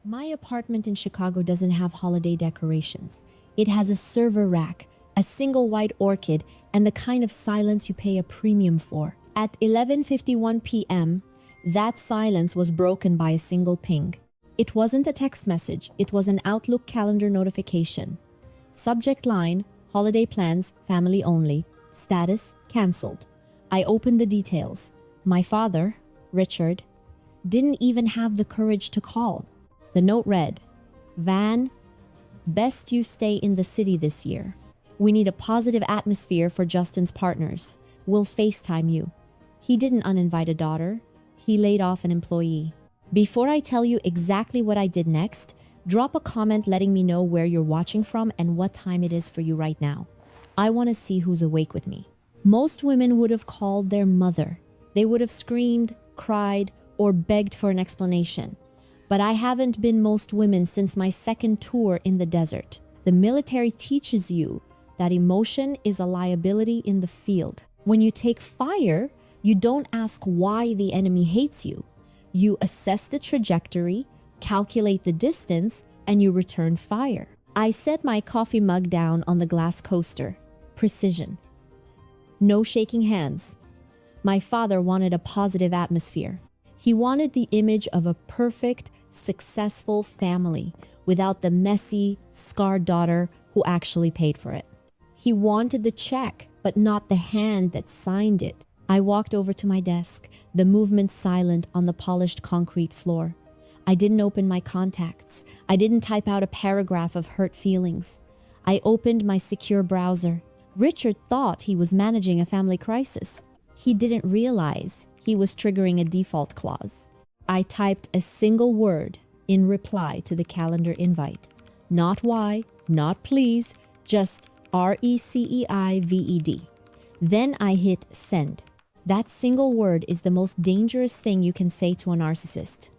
My apartment in Chicago doesn't have holiday decorations. It has a server rack, a single white orchid, and the kind of silence you pay a premium for. At 11:51 p.m., that silence was broken by a single ping. It wasn't a text message, it was an Outlook calendar notification. Subject line, holiday plans, family only. Status, cancelled. I opened the details. My father, Richard, didn't even have the courage to call. The note read, Van, best you stay in the city this year. We need a positive atmosphere for Justin's partners. We'll FaceTime you. He didn't uninvite a daughter. He laid off an employee. Before I tell you exactly what I did next, drop a comment letting me know where you're watching from and what time it is for you right now. I want to see who's awake with me. Most women would have called their mother. They would have screamed, cried, or begged for an explanation. But I haven't been most women since my second tour in the desert. The military teaches you that emotion is a liability in the field. When you take fire, you don't ask why the enemy hates you. You assess the trajectory, calculate the distance, and you return fire. I set my coffee mug down on the glass coaster. Precision. No shaking hands. My father wanted a positive atmosphere. He wanted the image of a perfect, successful family without the messy, scarred daughter who actually paid for it. He wanted the check, but not the hand that signed it. I walked over to my desk, the movement silent on the polished concrete floor. I didn't open my contacts. I didn't type out a paragraph of hurt feelings. I opened my secure browser. Richard thought he was managing a family crisis. He didn't realize he was triggering a default clause. I typed a single word in reply to the calendar invite. Not why, not please, just RECEIVED. Then I hit send. That single word is the most dangerous thing you can say to a narcissist.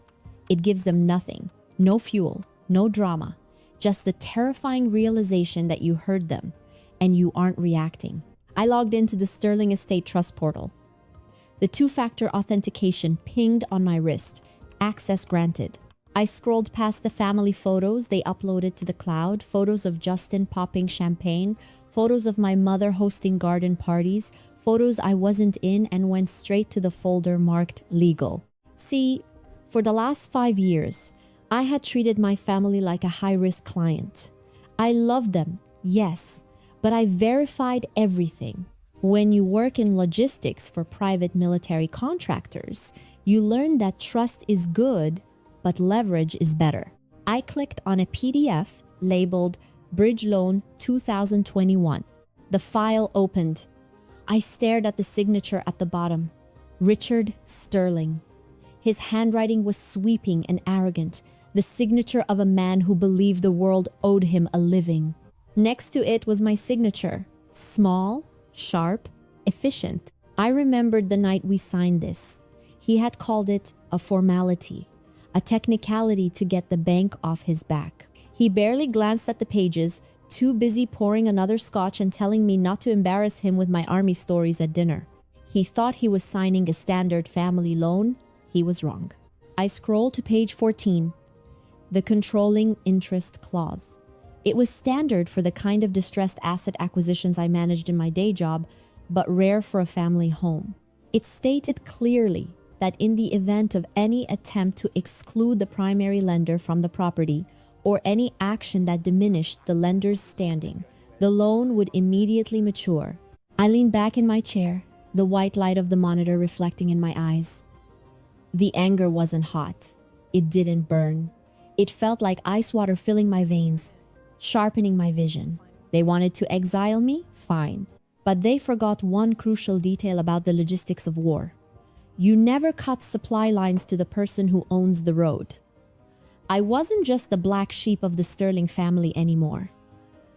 It gives them nothing, no fuel, no drama, just the terrifying realization that you heard them and you aren't reacting. I logged into the Sterling Estate Trust portal. The two-factor authentication pinged on my wrist. Access granted. I scrolled past the family photos they uploaded to the cloud, photos of Justin popping champagne, photos of my mother hosting garden parties, photos I wasn't in, and went straight to the folder marked legal. See, for the last 5 years, I had treated my family like a high-risk client. I loved them, yes, but I verified everything. When you work in logistics for private military contractors, you learn that trust is good, but leverage is better. I clicked on a PDF labeled Bridge Loan 2021. The file opened. I stared at the signature at the bottom. Richard Sterling. His handwriting was sweeping and arrogant, the signature of a man who believed the world owed him a living. Next to it was my signature. Small, sharp, efficient. I remembered the night we signed this. He had called it a formality, a technicality to get the bank off his back. He barely glanced at the pages, too busy pouring another scotch and telling me not to embarrass him with my army stories at dinner. He thought he was signing a standard family loan. He was wrong. I scrolled to page 14, the controlling interest clause. It was standard for the kind of distressed asset acquisitions I managed in my day job, but rare for a family home. It stated clearly that in the event of any attempt to exclude the primary lender from the property or any action that diminished the lender's standing, the loan would immediately mature. I leaned back in my chair, the white light of the monitor reflecting in my eyes. The anger wasn't hot. It didn't burn. It felt like ice water filling my veins, sharpening my vision. They wanted to exile me? Fine. But they forgot one crucial detail about the logistics of war. You never cut supply lines to the person who owns the road. I wasn't just the black sheep of the Sterling family anymore.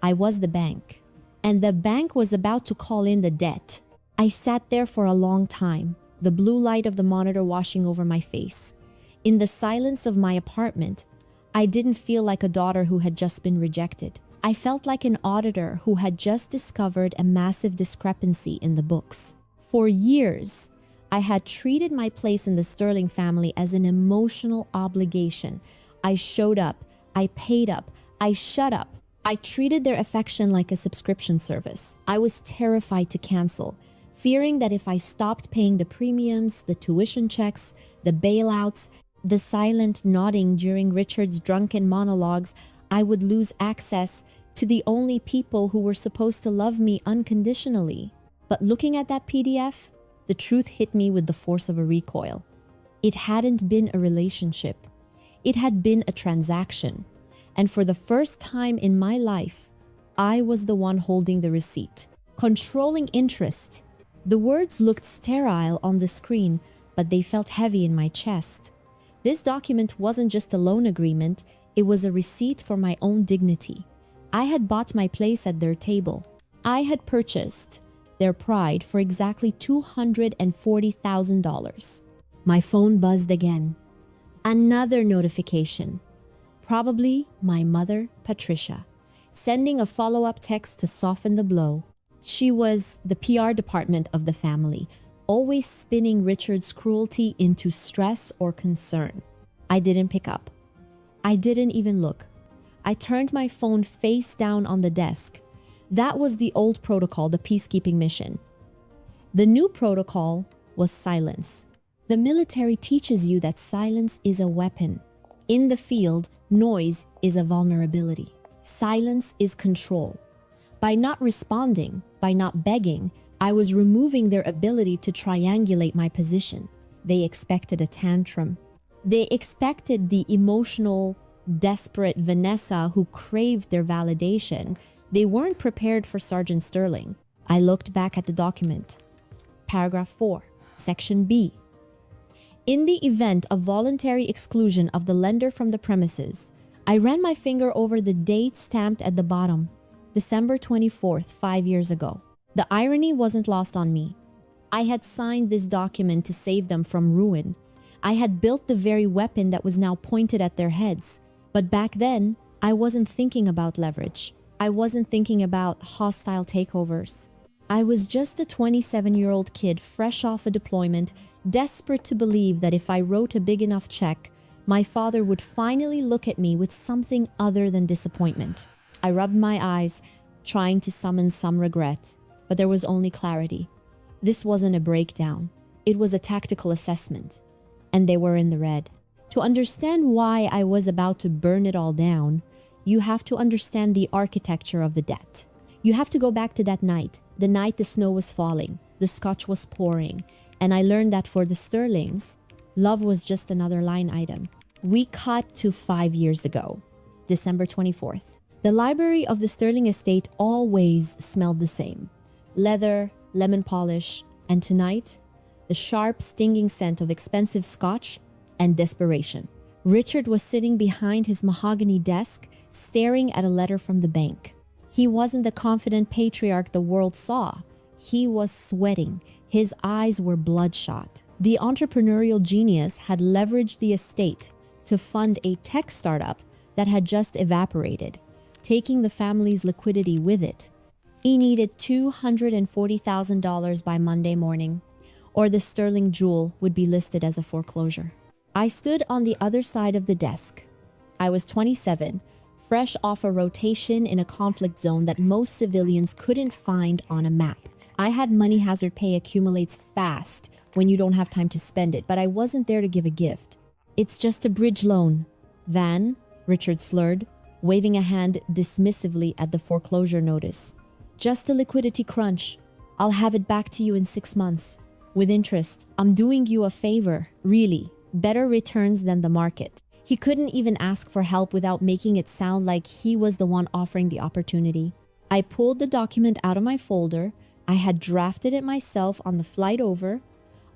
I was the bank. And the bank was about to call in the debt. I sat there for a long time, the blue light of the monitor washing over my face. In the silence of my apartment, I didn't feel like a daughter who had just been rejected. I felt like an auditor who had just discovered a massive discrepancy in the books. For years, I had treated my place in the Sterling family as an emotional obligation. I showed up. I paid up. I shut up. I treated their affection like a subscription service. I was terrified to cancel, fearing that if I stopped paying the premiums, the tuition checks, the bailouts, the silent nodding during Richard's drunken monologues, I would lose access to the only people who were supposed to love me unconditionally. But looking at that PDF, the truth hit me with the force of a recoil. It hadn't been a relationship. It had been a transaction. And for the first time in my life, I was the one holding the receipt, controlling interest. The words looked sterile on the screen, but they felt heavy in my chest. This document wasn't just a loan agreement, it was a receipt for my own dignity. I had bought my place at their table. I had purchased their pride for exactly $240,000. My phone buzzed again. Another notification. Probably my mother, Patricia, sending a follow-up text to soften the blow. She was the PR department of the family, always spinning Richard's cruelty into stress or concern. I didn't pick up. I didn't even look. I turned my phone face down on the desk. That was the old protocol, the peacekeeping mission. The new protocol was silence. The military teaches you that silence is a weapon. In the field, noise is a vulnerability. Silence is control. By not responding, by not begging, I was removing their ability to triangulate my position. They expected a tantrum. They expected the emotional, desperate Vanessa who craved their validation. They weren't prepared for Sergeant Sterling. I looked back at the document. Paragraph 4, Section B. In the event of voluntary exclusion of the lender from the premises, I ran my finger over the date stamped at the bottom, December 24th, 5 years ago. The irony wasn't lost on me. I had signed this document to save them from ruin. I had built the very weapon that was now pointed at their heads. But back then, I wasn't thinking about leverage. I wasn't thinking about hostile takeovers. I was just a 27-year-old kid fresh off a deployment, desperate to believe that if I wrote a big enough check, my father would finally look at me with something other than disappointment. I rubbed my eyes, trying to summon some regret, but there was only clarity. This wasn't a breakdown. It was a tactical assessment, and they were in the red. To understand why I was about to burn it all down, you have to understand the architecture of the debt. You have to go back to that night, the night the snow was falling, the scotch was pouring, and I learned that for the Sterlings, love was just another line item. We cut to 5 years ago, December 24th. The library of the Sterling estate always smelled the same. Leather, lemon polish, and tonight, the sharp, stinging scent of expensive scotch and desperation. Richard was sitting behind his mahogany desk, staring at a letter from the bank. He wasn't the confident patriarch the world saw. He was sweating. His eyes were bloodshot. The entrepreneurial genius had leveraged the estate to fund a tech startup that had just evaporated, taking the family's liquidity with it. He needed $240,000 by Monday morning, or the Sterling jewel would be listed as a foreclosure. I stood on the other side of the desk. I was 27, fresh off a rotation in a conflict zone that most civilians couldn't find on a map. I had money hazard pay accumulates fast when you don't have time to spend it, but I wasn't there to give a gift. It's just a bridge loan. Van, Richard slurred, waving a hand dismissively at the foreclosure notice. Just a liquidity crunch. I'll have it back to you in 6 months. With interest. I'm doing you a favor, really. Better returns than the market. He couldn't even ask for help without making it sound like he was the one offering the opportunity. I pulled the document out of my folder. I had drafted it myself on the flight over.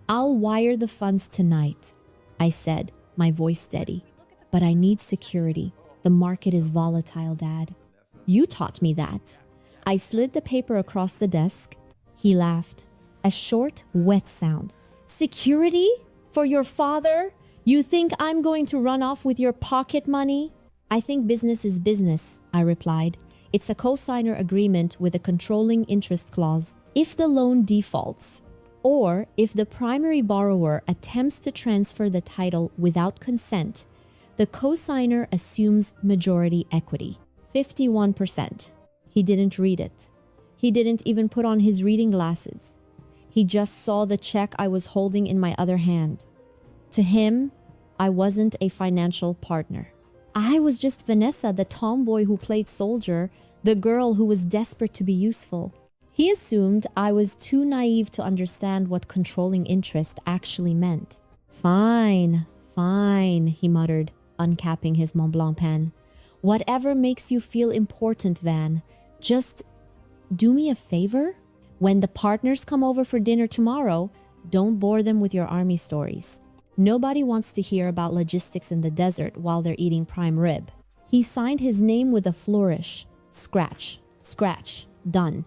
I'll wire the funds tonight, I said, my voice steady. But I need security. The market is volatile, Dad. You taught me that. I slid the paper across the desk. He laughed. A short, wet sound. Security? For your father? You think I'm going to run off with your pocket money? I think business is business, I replied. It's a co-signer agreement with a controlling interest clause. If the loan defaults, or if the primary borrower attempts to transfer the title without consent, The co-signer assumes majority equity, 51%. He didn't read it. He didn't even put on his reading glasses. He just saw the check I was holding in my other hand. To him, I wasn't a financial partner. I was just Vanessa, the tomboy who played soldier, the girl who was desperate to be useful. He assumed I was too naive to understand what controlling interest actually meant. Fine, he muttered, uncapping his Mont Blanc pen. Whatever makes you feel important, Van. Just do me a favor. When the partners come over for dinner tomorrow, don't bore them with your army stories. Nobody wants to hear about logistics in the desert while they're eating prime rib. He signed his name with a flourish. Scratch, scratch, done.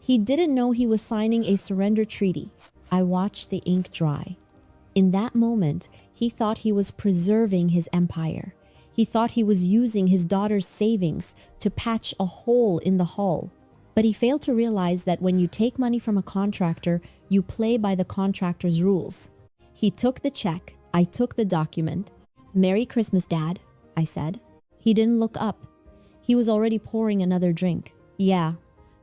He didn't know he was signing a surrender treaty. I watched the ink dry. In that moment, he thought he was preserving his empire. He thought he was using his daughter's savings to patch a hole in the hull. But he failed to realize that when you take money from a contractor, you play by the contractor's rules. He took the check. I took the document. "Merry Christmas, Dad," I said. He didn't look up. He was already pouring another drink. "Yeah,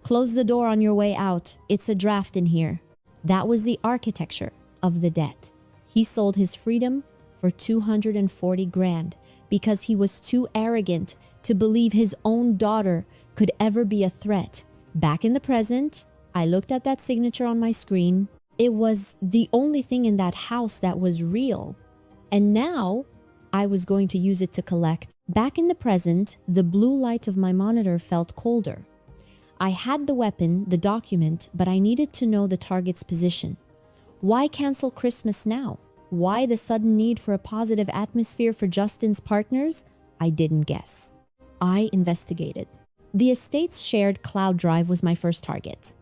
close the door on your way out. It's a draft in here." That was the architecture of the debt. He sold his freedom for 240 grand because he was too arrogant to believe his own daughter could ever be a threat. Back in the present, I looked at that signature on my screen. It was the only thing in that house that was real. And now I was going to use it to collect. Back in the present, the blue light of my monitor felt colder. I had the weapon, the document, but I needed to know the target's position. Why cancel Christmas now? Why the sudden need for a positive atmosphere for Justin's partners? I didn't guess. I investigated. The estate's shared cloud drive was my first target.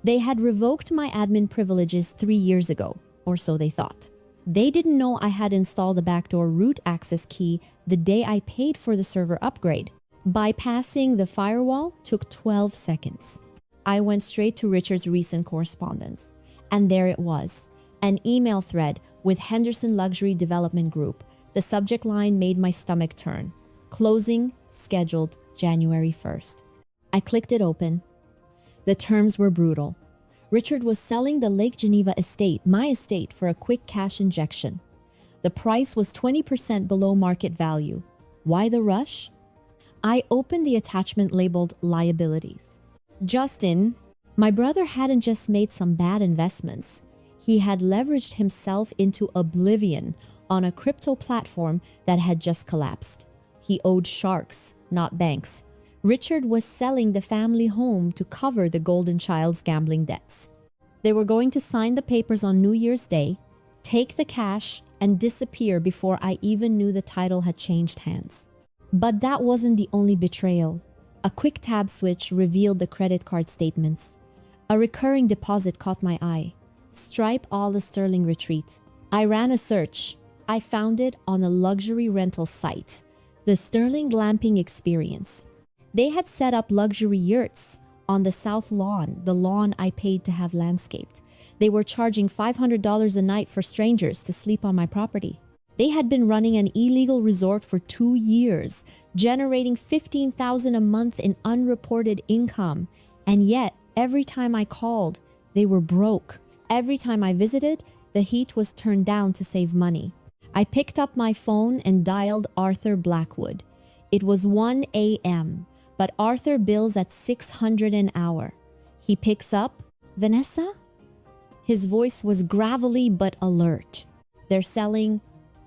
They had revoked my admin privileges 3 years ago, or so they thought. They didn't know I had installed a backdoor root access key the day I paid for the server upgrade. Bypassing the firewall took 12 seconds. I went straight to Richard's recent correspondence. And there it was, an email thread with Henderson Luxury Development Group. The subject line made my stomach turn. Closing scheduled January 1st. I clicked it open. The terms were brutal. Richard was selling the Lake Geneva estate, my estate, for a quick cash injection. The price was 20% below market value. Why the rush? I opened the attachment labeled liabilities. Justin, my brother, hadn't just made some bad investments. He had leveraged himself into oblivion on a crypto platform that had just collapsed. He owed sharks, not banks. Richard was selling the family home to cover the golden child's gambling debts. They were going to sign the papers on New Year's Day, take the cash, and disappear before I even knew the title had changed hands. But that wasn't the only betrayal. A quick tab switch revealed the credit card statements. A recurring deposit caught my eye. Stripe all the Sterling Retreat. I ran a search. I found it on a luxury rental site, the Sterling Glamping Experience. They had set up luxury yurts on the south lawn, the lawn I paid to have landscaped. They were charging $500 a night for strangers to sleep on my property. They had been running an illegal resort for 2 years, generating $15,000 a month in unreported income. And yet, every time I called, they were broke. Every time I visited, the heat was turned down to save money. I picked up my phone and dialed Arthur Blackwood. It was 1 a.m., but Arthur bills at $600 an hour. He picks up, "Vanessa?" His voice was gravelly but alert. "They're selling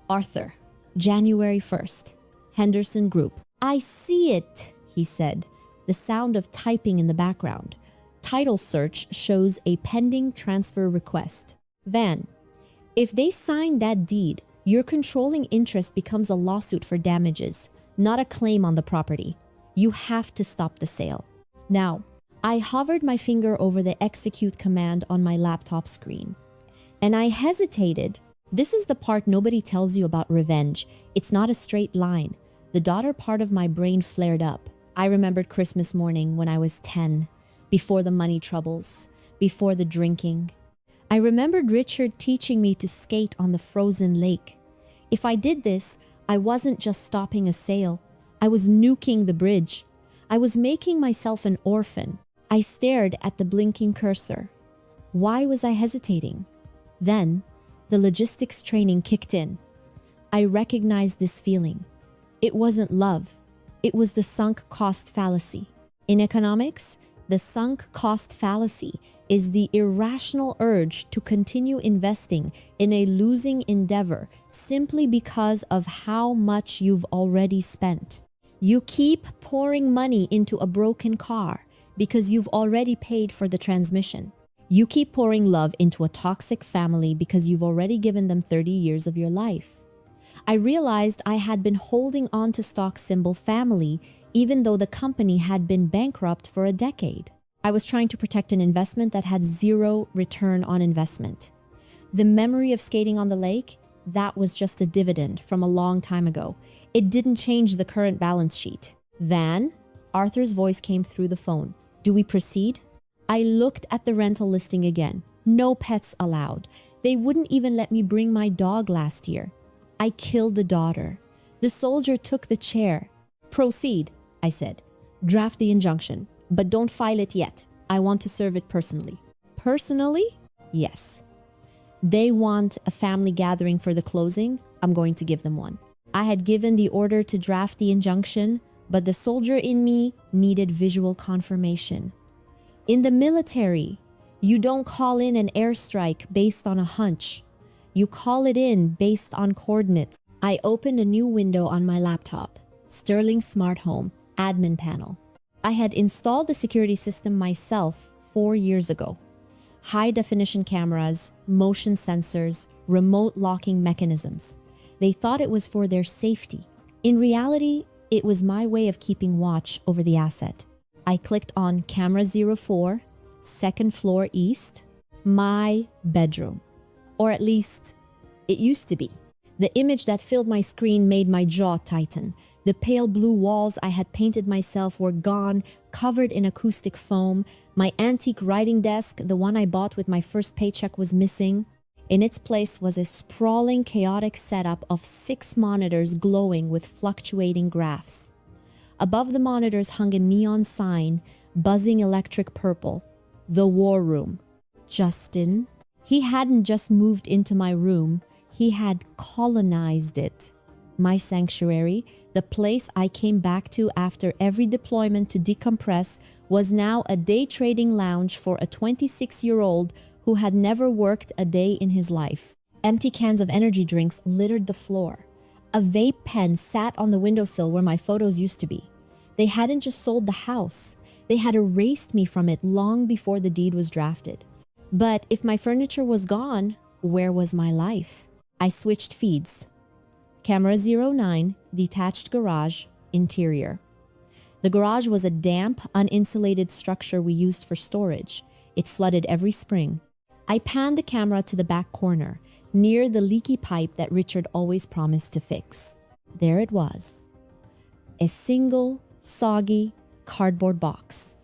Arthur, January 1st, Henderson Group." "I see it," he said, the sound of typing in the background. Title search shows a pending transfer request. "Van, if they sign that deed, your controlling interest becomes a lawsuit for damages, not a claim on the property. You have to stop the sale." Now, I hovered my finger over the execute command on my laptop screen. And I hesitated. This is the part nobody tells you about revenge. It's not a straight line. The daughter part of my brain flared up. I remembered Christmas morning when I was 10, before the money troubles, before the drinking. I remembered Richard teaching me to skate on the frozen lake. If I did this, I wasn't just stopping a sale. I was nuking the bridge. I was making myself an orphan. I stared at the blinking cursor. Why was I hesitating? Then, the logistics training kicked in. I recognized this feeling. It wasn't love. It was the sunk cost fallacy. In economics, the sunk cost fallacy is the irrational urge to continue investing in a losing endeavor simply because of how much you've already spent. You keep pouring money into a broken car because you've already paid for the transmission. You keep pouring love into a toxic family because you've already given them 30 years of your life. I realized I had been holding on to stock symbol family even though the company had been bankrupt for a decade. I was trying to protect an investment that had zero return on investment. The memory of skating on the lake, that was just a dividend from a long time ago. It didn't change the current balance sheet. Van, Arthur's voice came through the phone. Do we proceed? I looked at the rental listing again. No pets allowed. They wouldn't even let me bring my dog last year. I killed the daughter. The soldier took the chair. Proceed, I said. Draft the injunction, but don't file it yet. I want to serve it personally. Personally? Yes. They want a family gathering for the closing. I'm going to give them one. I had given the order to draft the injunction, but the soldier in me needed visual confirmation. In the military, you don't call in an airstrike based on a hunch. You call it in based on coordinates. I opened a new window on my laptop. Sterling Smart Home, admin panel. I had installed the security system myself 4 years ago. High-definition cameras, motion sensors, remote locking mechanisms. They thought it was for their safety. In reality, it was my way of keeping watch over the asset. I clicked on Camera 04, second floor east, my bedroom. Or at least, it used to be. The image that filled my screen made my jaw tighten. The pale blue walls I had painted myself were gone, covered in acoustic foam. My antique writing desk, the one I bought with my first paycheck, was missing. In its place was a sprawling, chaotic setup of 6 monitors glowing with fluctuating graphs. Above the monitors hung a neon sign, buzzing electric purple. The War Room. Justin. He hadn't just moved into my room, he had colonized it. My sanctuary, the place I came back to after every deployment to decompress, was now a day trading lounge for a 26-year-old who had never worked a day in his life. Empty cans of energy drinks littered the floor. A vape pen sat on the windowsill where my photos used to be. They hadn't just sold the house, they had erased me from it long before the deed was drafted. But if my furniture was gone, where was my life? I switched feeds. Camera 09, detached garage, interior. The garage was a damp, uninsulated structure we used for storage. It flooded every spring. I panned the camera to the back corner, near the leaky pipe that Richard always promised to fix. There it was. A single, soggy cardboard box.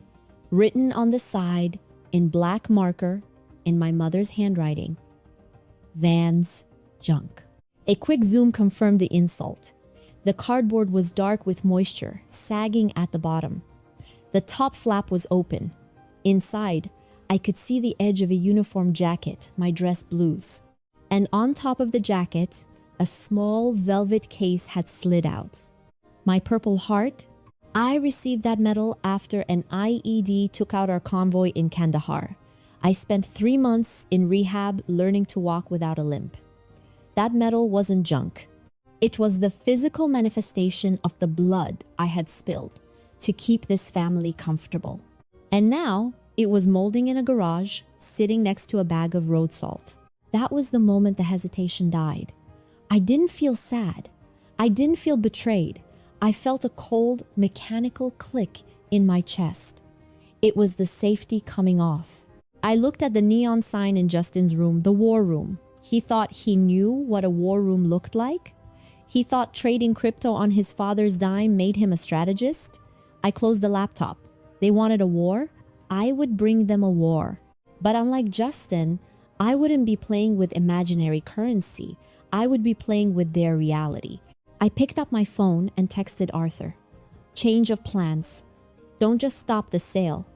Written on the side, in black marker, in my mother's handwriting. Van's junk. A quick zoom confirmed the insult. The cardboard was dark with moisture, sagging at the bottom. The top flap was open. Inside, I could see the edge of a uniform jacket, my dress blues. And on top of the jacket, a small velvet case had slid out. My Purple Heart? I received that medal after an IED took out our convoy in Kandahar. I spent 3 months in rehab learning to walk without a limp. That medal wasn't junk. It was the physical manifestation of the blood I had spilled to keep this family comfortable. And now, it was molding in a garage, sitting next to a bag of road salt. That was the moment the hesitation died. I didn't feel sad. I didn't feel betrayed. I felt a cold, mechanical click in my chest. It was the safety coming off. I looked at the neon sign in Justin's room, the War Room. He thought he knew what a war room looked like. He thought trading crypto on his father's dime made him a strategist. I closed the laptop. They wanted a war. I would bring them a war. But unlike Justin, I wouldn't be playing with imaginary currency. I would be playing with their reality. I picked up my phone and texted Arthur. Change of plans. Don't just stop the sale.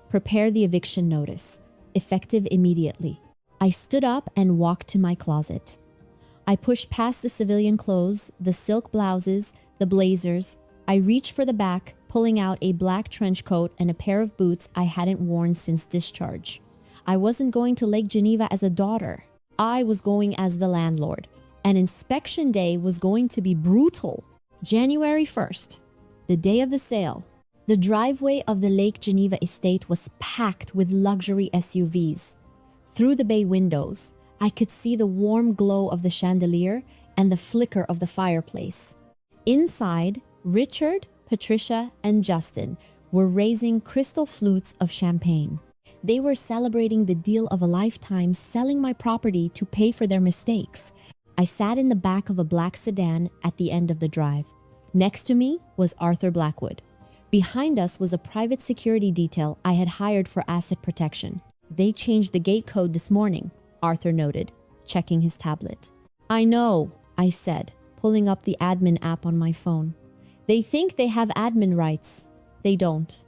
Prepare the eviction notice. Effective immediately. I stood up and walked to my closet. I pushed past the civilian clothes, the silk blouses, the blazers. I reached for the back, pulling out a black trench coat and a pair of boots I hadn't worn since discharge. I wasn't going to Lake Geneva as a daughter. I was going as the landlord. And inspection day was going to be brutal. January 1st, the day of the sale. The driveway of the Lake Geneva estate was packed with luxury SUVs. Through the bay windows, I could see the warm glow of the chandelier and the flicker of the fireplace. Inside, Richard, Patricia, and Justin were raising crystal flutes of champagne. They were celebrating the deal of a lifetime, selling my property to pay for their mistakes. I sat in the back of a black sedan at the end of the drive. Next to me was Arthur Blackwood. Behind us was a private security detail I had hired for asset protection. They changed the gate code this morning, Arthur noted, checking his tablet. I know, I said, pulling up the admin app on my phone. They think they have admin rights. They don't.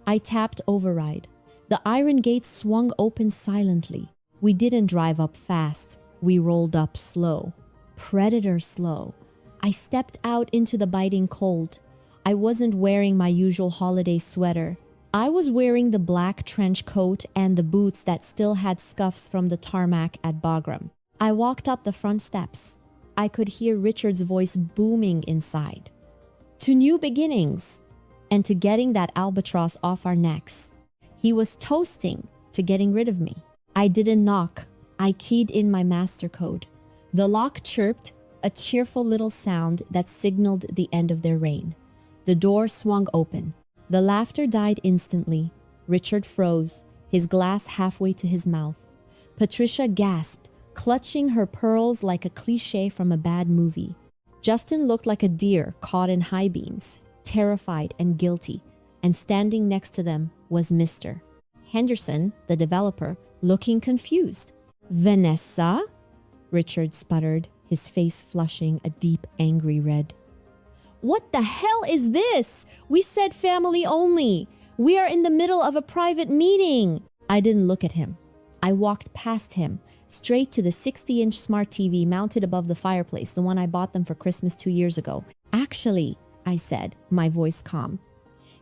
I tapped override. The iron gate swung open silently. We didn't drive up fast. We rolled up slow. Predator slow. I stepped out into the biting cold. I wasn't wearing my usual holiday sweater. I was wearing the black trench coat and the boots that still had scuffs from the tarmac at Bagram. I walked up the front steps. I could hear Richard's voice booming inside. To new beginnings, and to getting that albatross off our necks. He was toasting to getting rid of me. I didn't knock. I keyed in my master code. The lock chirped, a cheerful little sound that signaled the end of their reign. The door swung open. The laughter died instantly. Richard froze, his glass halfway to his mouth. Patricia gasped, clutching her pearls like a cliché from a bad movie. Justin looked like a deer caught in high beams, terrified and guilty, and standing next to them was Mr. Henderson, the developer, looking confused. Vanessa? Richard sputtered, his face flushing a deep, angry red. What the hell is this? We said family only. We are in the middle of a private meeting. I didn't look at him. I walked past him, straight to the 60-inch smart TV mounted above the fireplace, the one I bought them for Christmas 2 years ago. Actually, I said, my voice calm,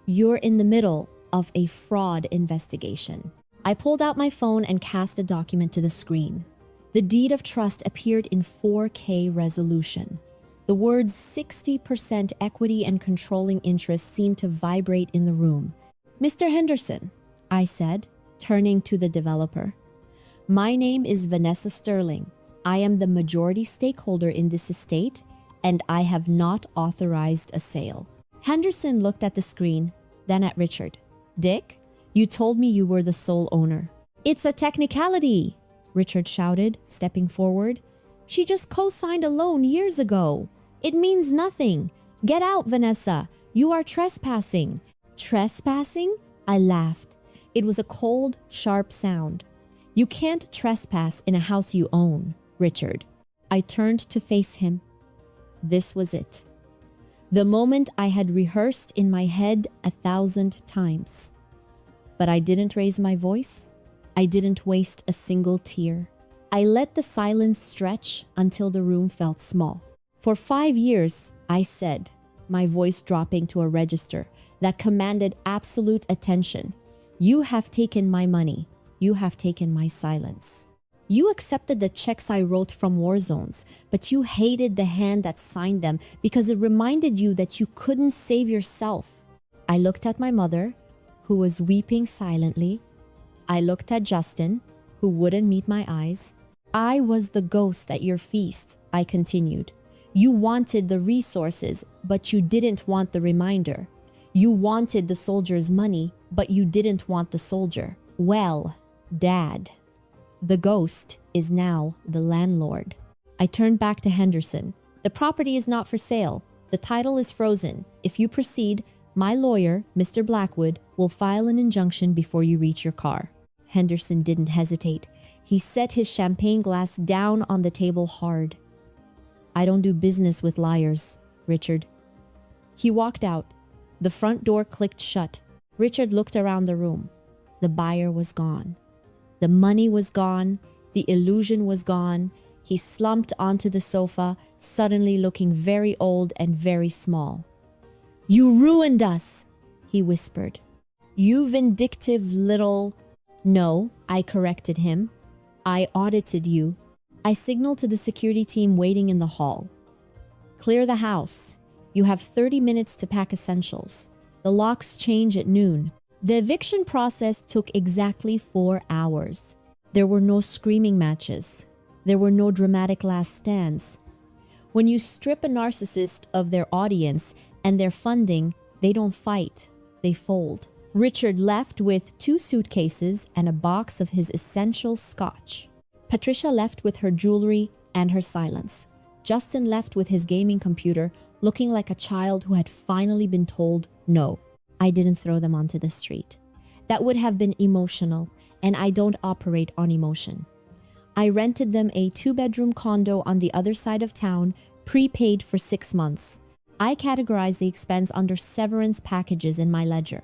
you're in the middle of a fraud investigation. I pulled out my phone and cast a document to the screen. The deed of trust appeared in 4K resolution. The words 60% equity and controlling interest seemed to vibrate in the room. Mr. Henderson, I said, turning to the developer. My name is Vanessa Sterling. I am the majority stakeholder in this estate, and I have not authorized a sale. Henderson looked at the screen, then at Richard. Dick, you told me you were the sole owner. It's a technicality, Richard shouted, stepping forward. She just co-signed a loan years ago. It means nothing. Get out, Vanessa. You are trespassing. Trespassing? I laughed. It was a cold, sharp sound. You can't trespass in a house you own, Richard. I turned to face him. This was it. The moment I had rehearsed in my head 1,000 times. But I didn't raise my voice. I didn't waste a single tear. I let the silence stretch until the room felt small. For 5 years, I said, my voice dropping to a register that commanded absolute attention, you have taken my money. You have taken my silence. You accepted the checks I wrote from war zones, but you hated the hand that signed them because it reminded you that you couldn't save yourself. I looked at my mother, who was weeping silently. I looked at Justin, who wouldn't meet my eyes. I was the ghost at your feast, I continued. You wanted the resources, but you didn't want the reminder. You wanted the soldier's money, but you didn't want the soldier. Well, Dad, the ghost is now the landlord. I turned back to Henderson. The property is not for sale. The title is frozen. If you proceed, my lawyer, Mr. Blackwood, will file an injunction before you reach your car. Henderson didn't hesitate. He set his champagne glass down on the table hard. I don't do business with liars. Richard." He walked out. The front door clicked shut. Richard looked around the room. The buyer was gone. The money was gone. The illusion was gone. He slumped onto the sofa, suddenly looking very old and very small. "You ruined us," he whispered. "You vindictive little—" "No," I corrected him. "I audited you." I signaled to the security team waiting in the hall. "Clear the house. You have 30 minutes to pack essentials. The locks change at noon." The eviction process took exactly 4 hours. There were no screaming matches. There were no dramatic last stands. When you strip a narcissist of their audience and their funding, they don't fight, they fold. Richard left with 2 suitcases and a box of his essential scotch. Patricia left with her jewelry and her silence. Justin left with his gaming computer, looking like a child who had finally been told no. I didn't throw them onto the street. That would have been emotional, and I don't operate on emotion. I rented them a 2-bedroom condo on the other side of town, prepaid for 6 months. I categorized the expense under severance packages in my ledger.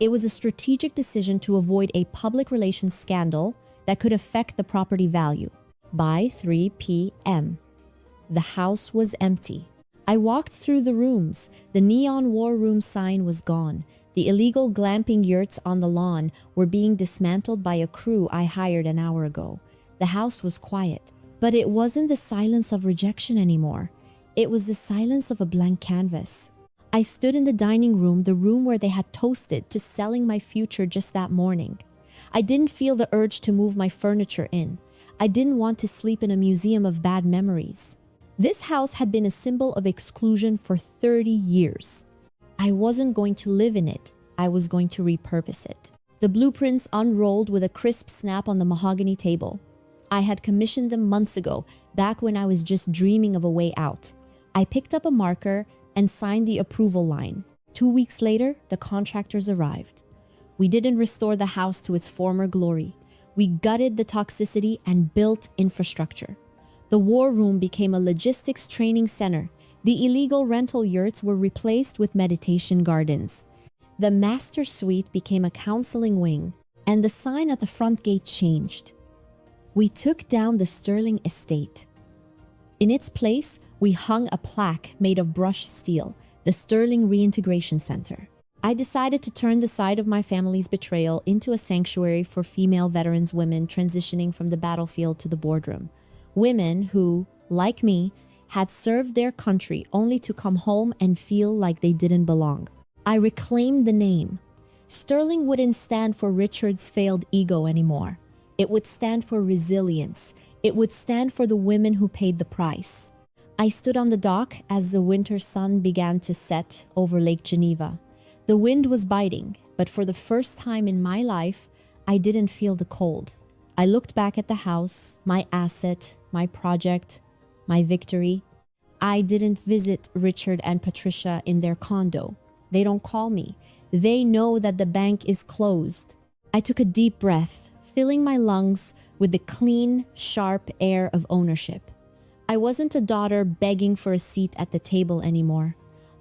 It was a strategic decision to avoid a public relations scandal that could affect the property value. By 3 p.m., the house was empty. I walked through the rooms. The neon war room sign was gone. The illegal glamping yurts on the lawn were being dismantled by a crew I hired an hour ago. The house was quiet, but it wasn't the silence of rejection anymore. It was the silence of a blank canvas. I stood in the dining room, the room where they had toasted to selling my future just that morning. I didn't feel the urge to move my furniture in. I didn't want to sleep in a museum of bad memories. This house had been a symbol of exclusion for 30 years. I wasn't going to live in it. I was going to repurpose it. The blueprints unrolled with a crisp snap on the mahogany table. I had commissioned them months ago, back when I was just dreaming of a way out. I picked up a marker and signed the approval line. 2 weeks later, the contractors arrived. We didn't restore the house to its former glory. We gutted the toxicity and built infrastructure. The war room became a logistics training center. The illegal rental yurts were replaced with meditation gardens. The master suite became a counseling wing, and the sign at the front gate changed. We took down the Sterling estate. In its place, we hung a plaque made of brushed steel, the Sterling Reintegration Center. I decided to turn the site of my family's betrayal into a sanctuary for female veterans women transitioning from the battlefield to the boardroom. Women who, like me, had served their country only to come home and feel like they didn't belong. I reclaimed the name. Sterling wouldn't stand for Richard's failed ego anymore. It would stand for resilience. It would stand for the women who paid the price. I stood on the dock as the winter sun began to set over Lake Geneva. The wind was biting, but for the first time in my life, I didn't feel the cold. I looked back at the house, my asset, my project, my victory. I didn't visit Richard and Patricia in their condo. They don't call me. They know that the bank is closed. I took a deep breath, filling my lungs with the clean, sharp air of ownership. I wasn't a daughter begging for a seat at the table anymore.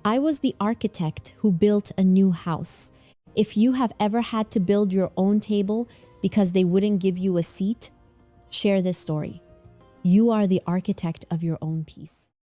I was the architect who built a new house. If you have ever had to build your own table because they wouldn't give you a seat, share this story. You are the architect of your own peace.